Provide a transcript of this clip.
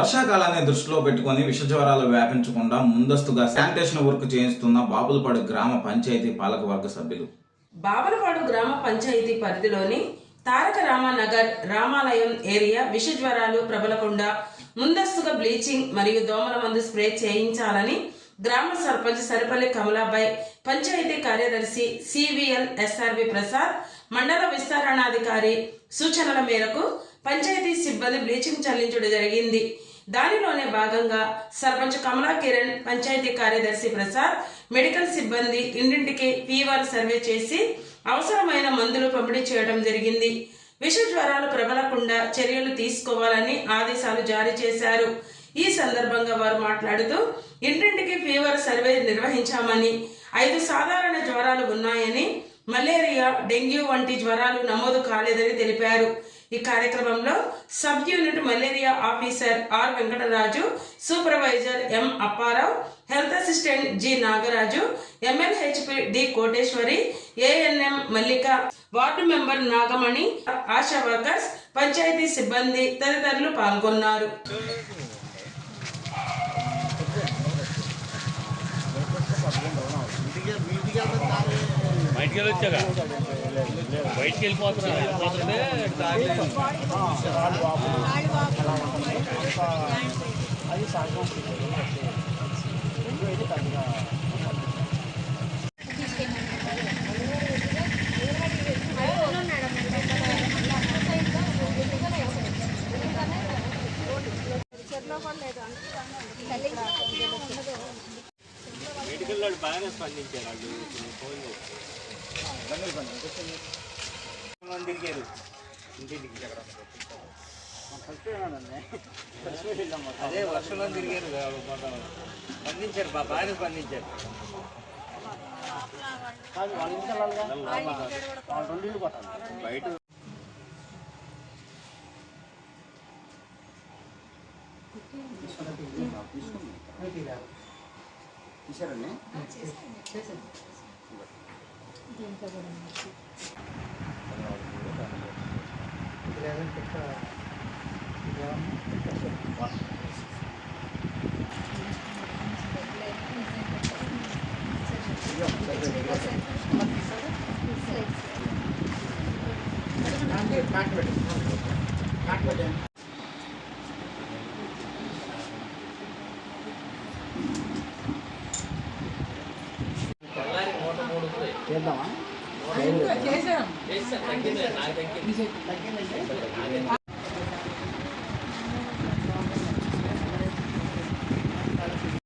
వర్షాకాలాన్ని దృష్టిలో పెట్టుకుని విషజ్వరాలు వ్యాపించకుండా ముందస్తుగా శానిటేషన్ వర్క్ చేయిస్తున్న బాపులపాడు గ్రామ పంచాయతీ పాలకవర్గ సభ్యులు. బాపులపాడు గ్రామ పంచాయతీ పరిధిలోని తారక రామానగర్ రామాలయం ఏరియా విషజ్వరాలు ప్రబలకుండా ముందస్తుగా బ్లీచింగ్ మరియు దోమల మందు స్ప్రే చేయించాలని గ్రామ సర్పంచ్ సరిపల్లి కమలాబాయ్, పంచాయతీ కార్యదర్శి సివిఎల్ ఎస్ఆర్వి ప్రసాద్, మండల విస్తరణాధికారి సూచనల మేరకు పంచాయతీ సిబ్బంది బ్లీచింగ్ చల్లించడం జరిగింది. దానిలోనే భాగంగా సర్పంచ్ కమలా కిరణ్, పంచాయతీ కార్యదర్శి ప్రసాద్, మెడికల్ సిబ్బంది ఇంటింటికి ఫీవర్ సర్వే చేసి అవసరమైన మందులు పంపిణీ చేయడం జరిగింది. విష జ్వరాలు ప్రబలకుండా చర్యలు తీసుకోవాలని ఆదేశాలు జారీ చేశారు. ఈ సందర్భంగా వారు మాట్లాడుతూ ఇంటింటికి ఫీవర్ సర్వే నిర్వహించామని, 5 సాధారణ జ్వరాలు ఉన్నాయని, మలేరియా, డెంగ్యూ వంటి జ్వరాలు నమోదు కాలేదని తెలిపారు. ఈ కార్యక్రమంలో sub unit malaria officer R Venkataraju, supervisor M Apparao, health assistant G Nagaraju, MLHP D Koteswari, ANM Mallika, ward member Nagamani, ASHA workers, panchayat సిబ్బంది తదితరులు పాల్గొన్నారు. బయటికి వచ్చాక బయటికి వెళ్ళిపోతున్నా అది సాగం మెడికల్ వాళ్ళు బాగానే స్పందించారు. వాళ్ళు తిరిగారు ఇంటింటికి అదే వర్షంలో తిరిగారు, స్పందించారు, బాగానే స్పందించారు. బయట తీసారండి. చేద్దామా?